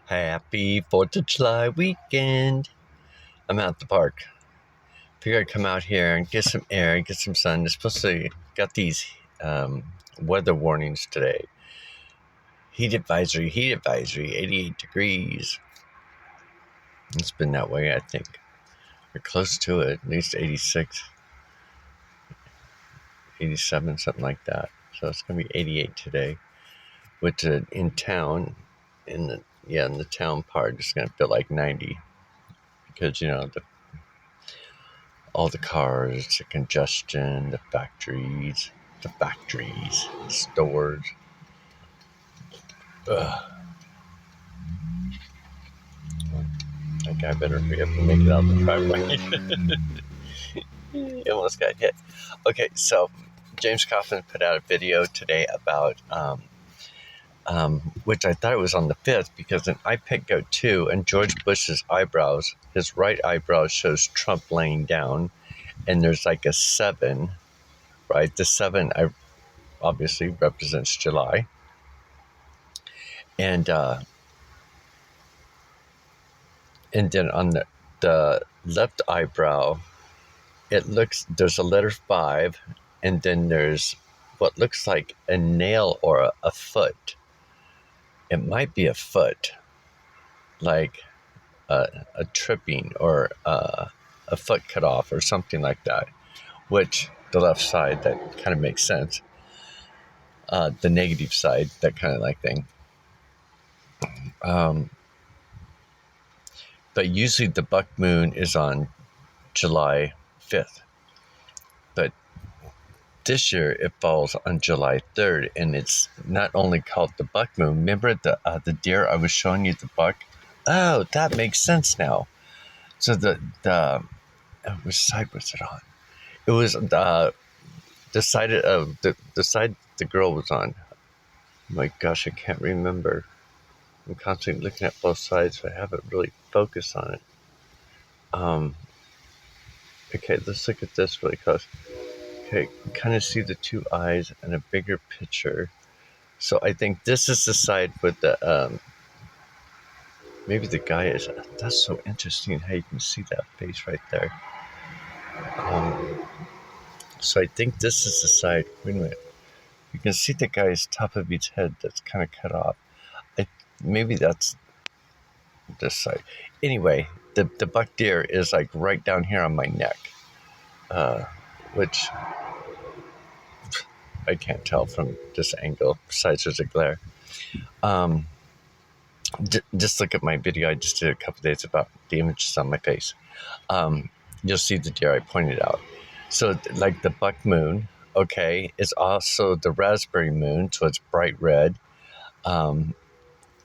Happy 4th of July weekend. I'm out at the park. Figured I'd come out here and get some air and get some sun. It's supposed to got these weather warnings today. Heat advisory, 88 degrees. It's been that way, I think. We're close to it, at least 86, 87, something like that. So it's going to be 88 today. Which in town, in the town part, it's going to feel like 90. Because, all the cars, the congestion, the factories, stores. Ugh. That guy better hurry up and make it out the driveway. He almost got hit. Okay, so James Coughlin put out a video today about, which I thought it was on the 5th, because in iPic Go 2 and George Bush's eyebrows, his right eyebrow shows Trump laying down, and there's like a 7, right? The 7 obviously represents July. And then on the left eyebrow, there's a letter 5, and then there's what looks like a nail or a foot. It might be a foot, like a tripping or a foot cut off or something like that, which the left side, that kind of makes sense. The negative side, that kind of like thing. But usually the buck moon is on July 5th. But this year it falls on July 3rd, and it's not only called the buck moon. Remember the deer I was showing you, the buck? Oh, that makes sense now. So which side was it on? It was the side of the side the girl was on. Oh my gosh, I can't remember. I'm constantly looking at both sides, so I haven't really focused on it. Okay, let's look at this really close. Okay, you kind of see the two eyes and a bigger picture. So I think this is the side with the, maybe the guy is, that's so interesting how you can see that face right there. So I think this is the side, wait a minute. You can see the guy's top of his head that's kind of cut off. Maybe that's this side. Anyway, the buck deer is like right down here on my neck, which I can't tell from this angle, besides there's a glare. Just look at my video I just did a couple days about the images on my face. You'll see the deer I pointed out. So like the buck moon, okay, is also the raspberry moon, so it's bright red.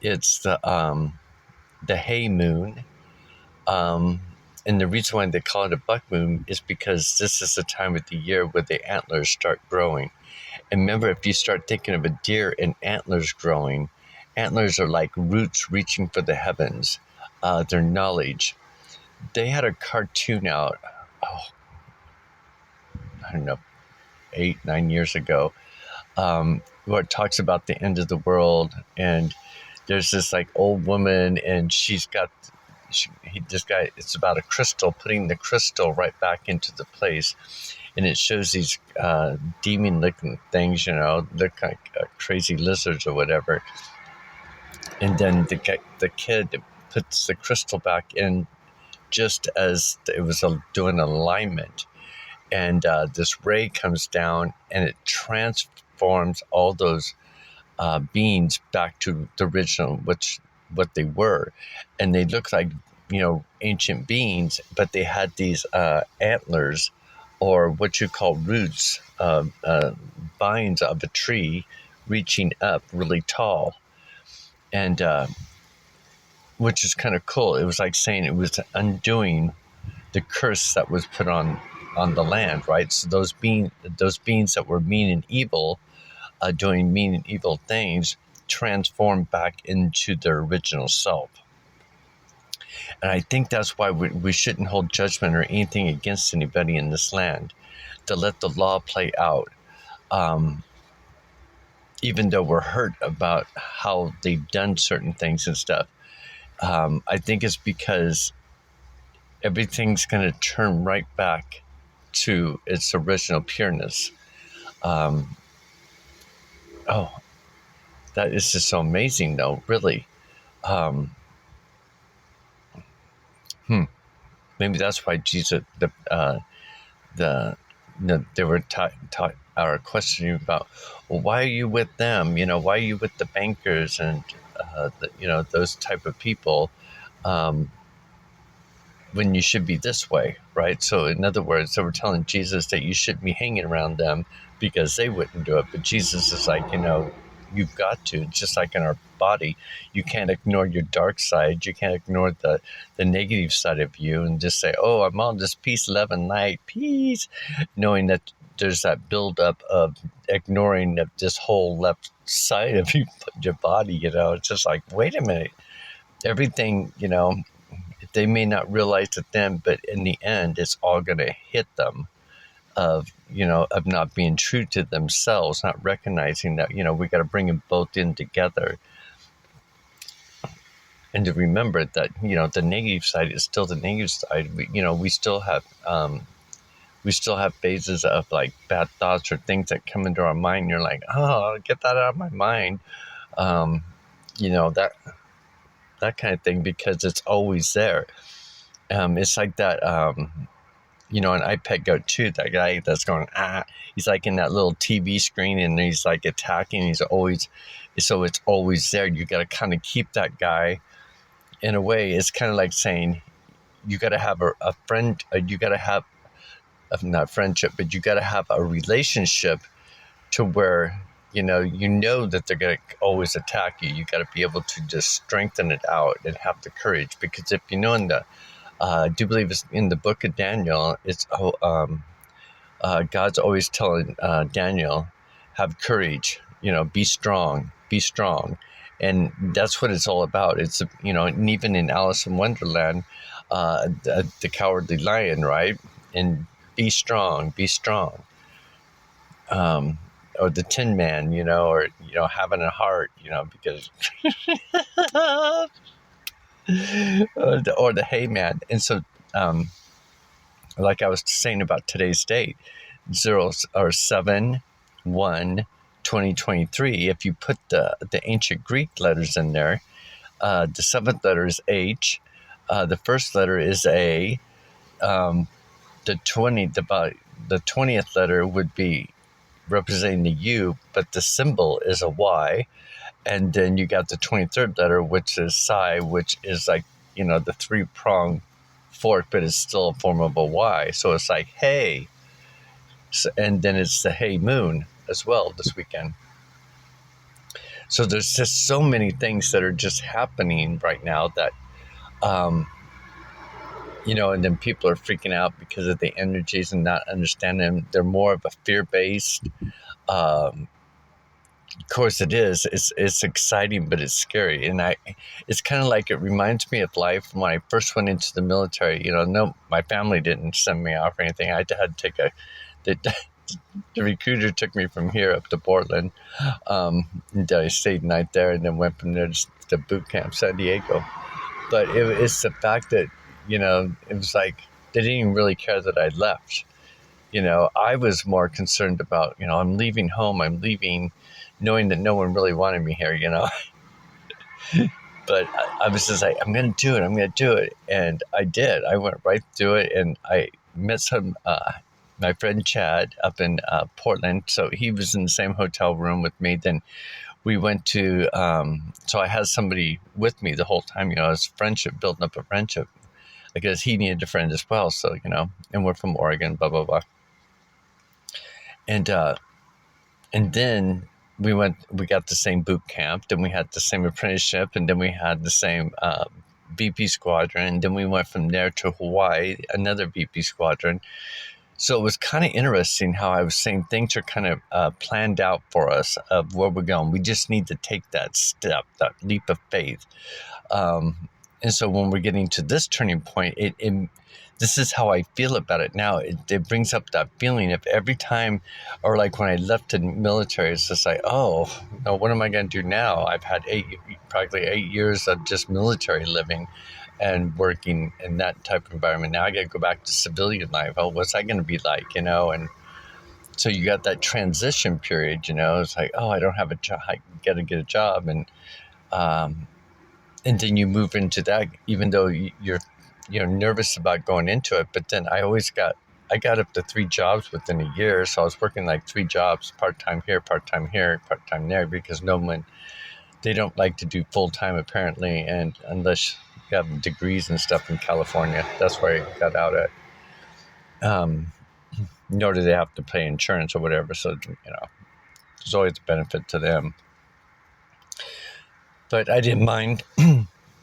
It's the hay moon. And the reason why they call it a buck moon is because this is the time of the year where the antlers start growing. And remember, if you start thinking of a deer and antlers growing, antlers are like roots reaching for the heavens. Their knowledge. They had a cartoon out, I don't know, 8-9 years ago, where it talks about the end of the world. And there's this like old woman, and it's about a crystal, putting the crystal right back into the place. And it shows these demon-looking things, look like crazy lizards or whatever. And then the kid puts the crystal back in just as it was doing alignment. And this ray comes down, and it transforms all those beings back to the original, what they were. And they look like, ancient beings, but they had these antlers, or what you call roots, vines of a tree reaching up really tall. And which is kind of cool. It was like saying it was undoing the curse that was put on the land, right? So those beings that were mean and evil, doing mean and evil things, transformed back into their original self. And I think that's why we shouldn't hold judgment or anything against anybody in this land, to let the law play out. Even though we're hurt about how they've done certain things and stuff, I think it's because everything's going to turn right back to its original pureness. Um, oh, that is just so amazing, though, really. Um, Maybe that's why Jesus, the they were taught or questioning about, well, why are you with them? Why are you with the bankers and those type of people, um, when you should be this way, right? So in other words, they were telling Jesus that you shouldn't be hanging around them because they wouldn't do it. But Jesus is like, you've got to, just like in our body, you can't ignore your dark side. You can't ignore the negative side of you and just say, oh, I'm on this peace, love, and light, peace, knowing that there's that buildup of ignoring this whole left side of your body. It's just like, wait a minute, everything, they may not realize it then, but in the end, it's all going to hit them of not being true to themselves, not recognizing that, we got to bring them both in together. And to remember that, the negative side is still the negative side. We still have phases of like bad thoughts or things that come into our mind. And you're like, oh, get that out of my mind. That kind of thing, because it's always there. It's like that, an iPad Go 2, that guy that's going, he's like in that little TV screen and he's like attacking. So it's always there. You got to kind of keep that guy in a way. It's kind of like saying, you got to have a friend, you got to have, not friendship, but you got to have a relationship to where, that they're going to always attack you. You got to be able to just strengthen it out and have the courage. Because if I do believe it's in the book of Daniel, it's God's always telling Daniel, have courage, be strong. And that's what it's all about. It's, and even in Alice in Wonderland, the Cowardly Lion, right? And be strong. Or the Tin Man, or, having a heart, because, or the Hay Man. And so, like I was saying about today's date, 7/1/2023, if you put the ancient Greek letters in there, the seventh letter is H, the first letter is A, the 20th letter would be representing the U, but the symbol is a Y, and then you got the 23rd letter, which is Psi, which is like, the three-pronged fork, but it's still a form of a Y. So it's like, hey. So, and then it's the Hey Moon as well this weekend. So there's just so many things that are just happening right now that, and then people are freaking out because of the energies and not understanding them. They're more of a fear-based. Of course it is. It's exciting, but it's scary. And it's kind of like, it reminds me of life when I first went into the military. No, my family didn't send me off or anything. I had to take the recruiter took me from here up to Portland. And I stayed a night there and then went from there to boot camp, San Diego. But it's the fact that, it was like, they didn't even really care that I left. I was more concerned about, I'm leaving home. I'm leaving knowing that no one really wanted me here, But I was just like, I'm going to do it. And I did. I went right through it, and I met my friend Chad up in Portland. So he was in the same hotel room with me. Then we went to, so I had somebody with me the whole time, it's building up a friendship. Because he needed a friend as well. So, and we're from Oregon, blah, blah, blah. And then we got the same boot camp, then we had the same apprenticeship, and then we had the same VP squadron, and then we went from there to Hawaii, another VP squadron. So it was kind of interesting how I was saying things are kind of planned out for us of where we're going. We just need to take that step, that leap of faith. And so when we're getting to this turning point, this is how I feel about it now. It brings up that feeling of every time, or like when I left the military, it's just like, oh, no, what am I going to do now? I've had practically 8 years of just military living and working in that type of environment. Now I got to go back to civilian life. Oh, what's that going to be like, And so you got that transition period, It's like, oh, I don't have a job. I got to get a job. And then you move into that, even though you're nervous about going into it. But then I got up to 3 jobs within a year. So I was working like 3 jobs, part-time here, part-time there, because they don't like to do full-time apparently. And unless you have degrees and stuff in California, that's where I got out at. Nor do they have to pay insurance or whatever. So, there's always a benefit to them. But I didn't mind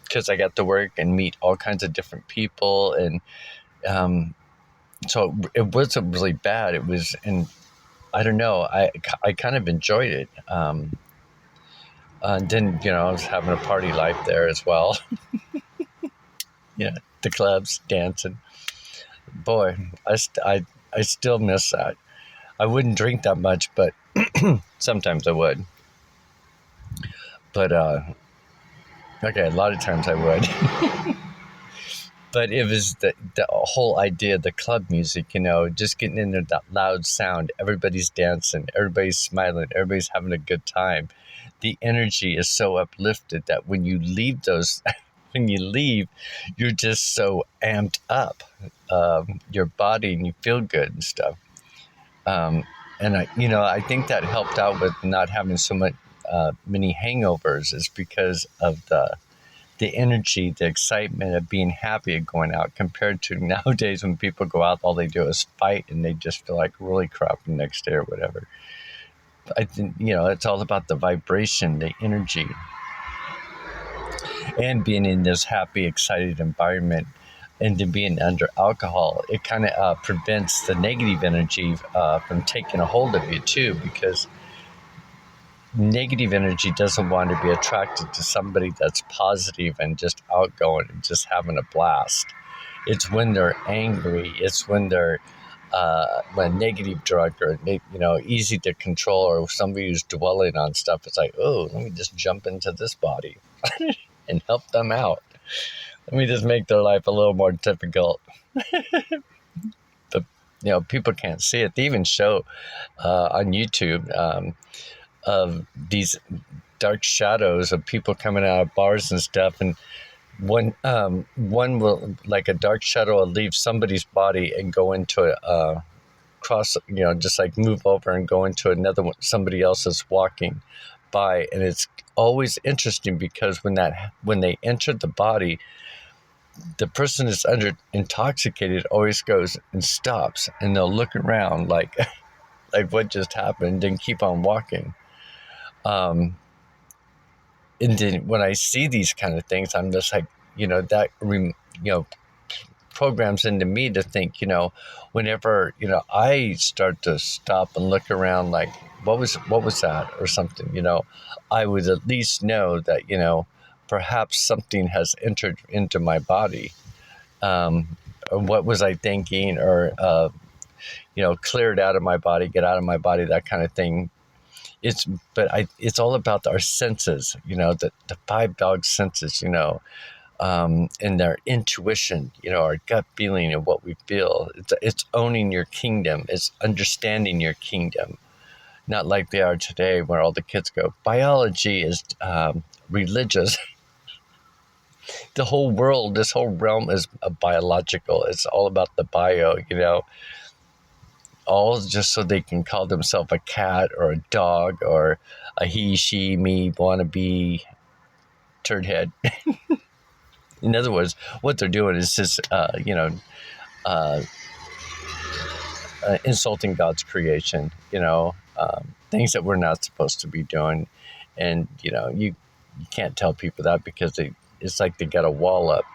because I got to work and meet all kinds of different people. And so it wasn't really bad. It was, and I don't know, I kind of enjoyed it. And then, I was having a party life there as well. The clubs, dancing. Boy, I still miss that. I wouldn't drink that much, but sometimes I would. But, okay, a lot of times I would. But it was the whole idea of the club music, just getting in there, that loud sound. Everybody's dancing, everybody's smiling, everybody's having a good time. The energy is so uplifted that when you leave you're just so amped up, your body, and you feel good and stuff. And I think that helped out with not having so many hangovers, is because of the energy, the excitement of being happy of going out, compared to nowadays when people go out, all they do is fight and they just feel like really crap the next day or whatever. I think, it's all about the vibration, the energy, and being in this happy, excited environment. And then being under alcohol, it kind of prevents the negative energy from taking a hold of you too, because negative energy doesn't want to be attracted to somebody that's positive and just outgoing and just having a blast. It's when they're angry. It's when they're when negative drunk, or easy to control, or somebody who's dwelling on stuff. It's like, oh, let me just jump into this body and help them out. Let me just make their life a little more difficult. But people can't see it. They even show on YouTube of these dark shadows of people coming out of bars and stuff, and one will, like a dark shadow, will leave somebody's body and go into a cross, just like move over and go into another one. Somebody else is walking by, and it's always interesting because when they enter the body, the person that's intoxicated always goes and stops, and they'll look around like like what just happened, and keep on walking. And then when I see these kind of things, I'm just like, that programs into me to think, whenever I start to stop and look around, like what was that or something, I would at least know that perhaps something has entered into my body. Or what was I thinking, or cleared out of my body, get out of my body, that kind of thing. It's all about our senses, the 5 dog senses, and their intuition, our gut feeling of what we feel. It's owning your kingdom. It's understanding your kingdom. Not like they are today, where all the kids go, biology is religious. The whole world, this whole realm is biological. It's all about the bio, all just so they can call themselves a cat or a dog or a he, she, me, wannabe, turd head. In other words, what they're doing is just, insulting God's creation, things that we're not supposed to be doing. And, you can't tell people that because it's like they got a wall up,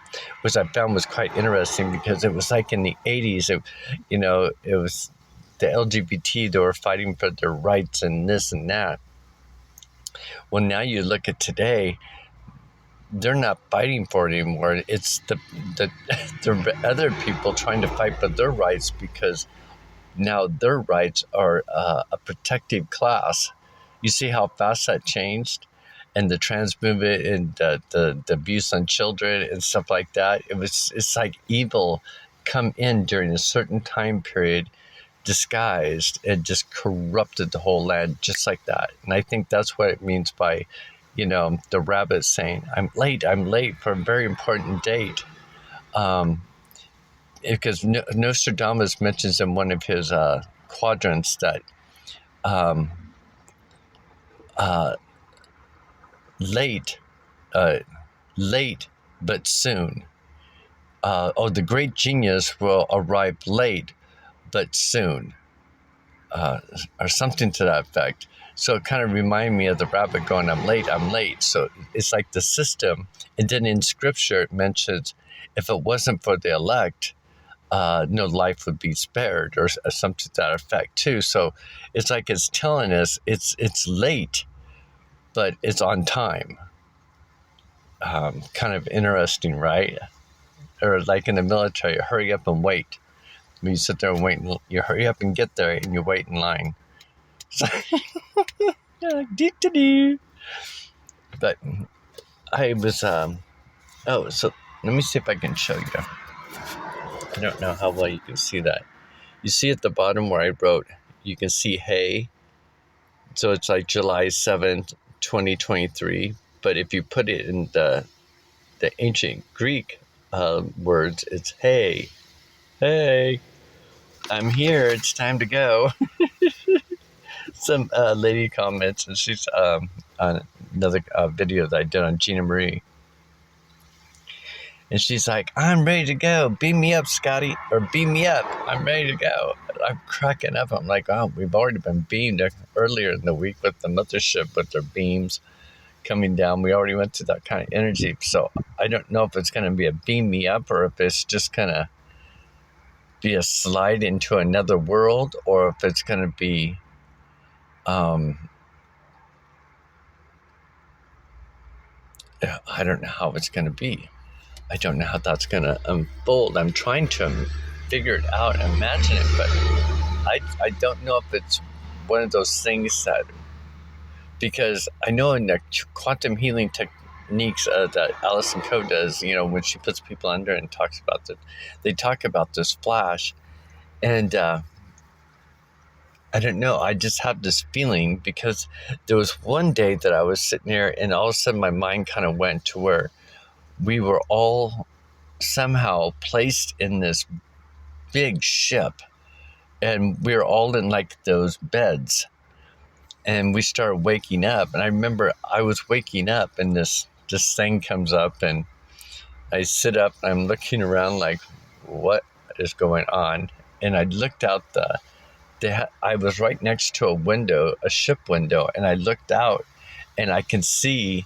which I found was quite interesting, because it was like in the 80s, it was the LGBT, they were fighting for their rights and this and that. Well, now you look at today, they're not fighting for it anymore. It's the other people trying to fight for their rights, because now their rights are a protective class. You see how fast that changed, and the trans movement and the abuse on children and stuff like that. It's like evil come in during a certain time period, disguised, and just corrupted the whole land just like that. And I think that's what it means by, the rabbit saying, I'm late for a very important date. Because Nostradamus mentions in one of his quadrants that um, uh, late, uh, late but soon. The great genius will arrive late but soon, or something to that effect. So it kind of reminded me of the rabbit going, I'm late, I'm late. So it's like the system. And then in scripture, it mentions if it wasn't for the elect, no life would be spared, or something to that effect too. So it's like it's telling us it's late, but it's on time. Kind of interesting, right? Or like in the military, hurry up and wait. When you sit there and wait, you hurry up and get there, and you wait in line. So, but I was so let me see if I can show you. I don't know how well you can see that. You see at the bottom where I wrote, you can see hey. So it's like July 7th, 2023. But if you put it in the ancient Greek words, it's hey, I'm here. It's time to go. Some lady comments, and she's on another video that I did on Gina Marie. And she's like, I'm ready to go. Beam me up, Scotty. Or beam me up. I'm ready to go. I'm cracking up. I'm like, oh, we've already been beamed earlier in the week with the mothership with their beams coming down. We already went through that kind of energy. So I don't know if it's going to be a beam me up, or if it's just going to be a slide into another world, or if it's going to be I don't know how it's going to be. I don't know how that's going to unfold. I'm trying to figure it out, imagine it, but I don't know if it's one of those things that, because I know in the quantum healing techniques that Alison Coe does, when she puts people under and talks about it, they talk about this flash, and I don't know. I just have this feeling, because there was one day that I was sitting there, and all of a sudden my mind kind of went to where we were all somehow placed in this big ship, and we were all in like those beds, and we started waking up. And I remember I was waking up, and this thing comes up, and I sit up, and I'm looking around like, what is going on? And I looked out I was right next to a window, a ship window, and I looked out, and I can see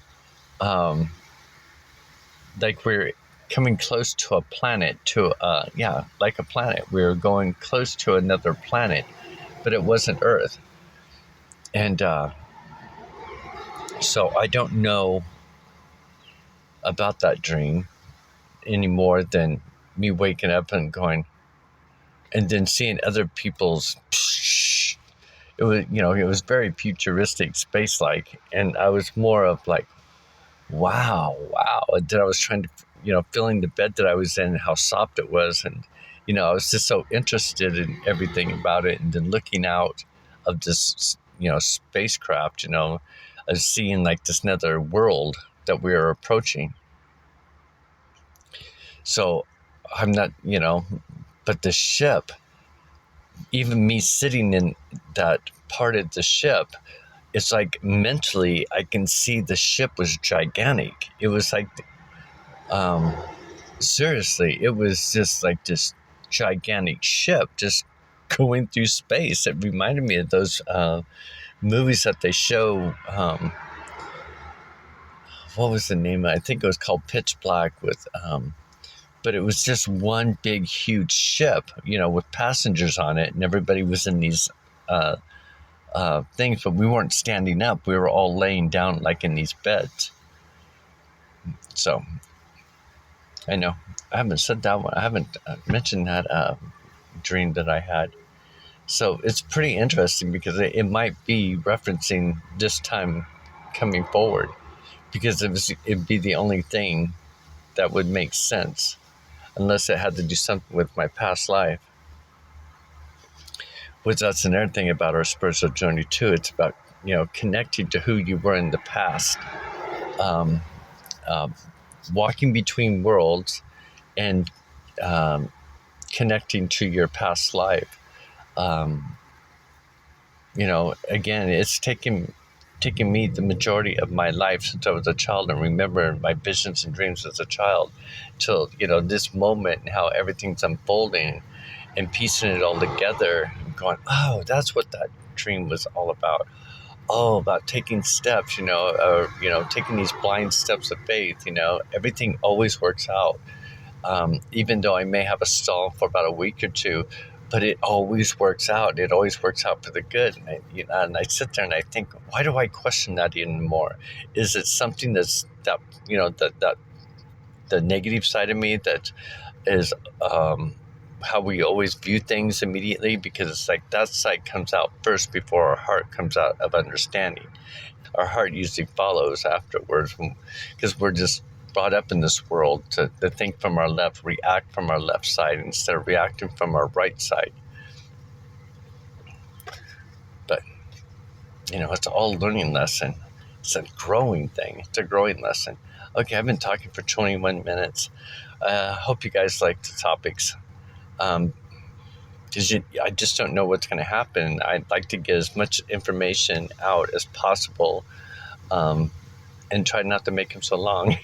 like we're coming close to a planet, like a planet. We were going close to another planet, but it wasn't Earth. And so I don't know about that dream any more than me waking up and going, and then seeing other people's, it was very futuristic, space-like, and I was more of like, wow. And then I was trying to, feeling the bed that I was in, how soft it was, and I was just so interested in everything about it. And then looking out of this, spacecraft, I was seeing like this another world that we were approaching. So I'm not, but the ship, even me sitting in that part of the ship, it's like mentally I can see the ship was gigantic. It was like, seriously, it was just like this gigantic ship just going through space. It reminded me of those movies that they show. What was the name? I think it was called Pitch Black with, but it was just one big, huge ship, with passengers on it, and everybody was in these things, but we weren't standing up. We were all laying down like in these beds. So I know I haven't said that one. I haven't mentioned that dream that I had. So it's pretty interesting because it might be referencing this time coming forward, because it'd be the only thing that would make sense, unless it had to do something with my past life. Which that's another thing about our spiritual journey too. It's about connecting to who you were in the past, um, um, walking between worlds, and um, connecting to your past life. Um, again, it's taking me the majority of my life since I was a child, and remember my visions and dreams as a child, till this moment and how everything's unfolding, and piecing it all together, and going, oh, that's what that dream was all about. Oh, about taking steps, or taking these blind steps of faith. Everything always works out. Even though I may have a stall for about a week or two, but it always works out. It always works out for the good. And I sit there and I think, why do I question that anymore? Is it something that the negative side of me that is how we always view things immediately? Because it's like that side comes out first before our heart comes out of understanding. Our heart usually follows afterwards, because we're just brought up in this world to think from our left, react from our left side instead of reacting from our right side. But it's all a learning lesson. It's a growing thing. It's a growing lesson. Okay, I've been talking for 21 minutes. Hope you guys like the topics. Because I just don't know what's going to happen. I'd like to get as much information out as possible, and try not to make them so long.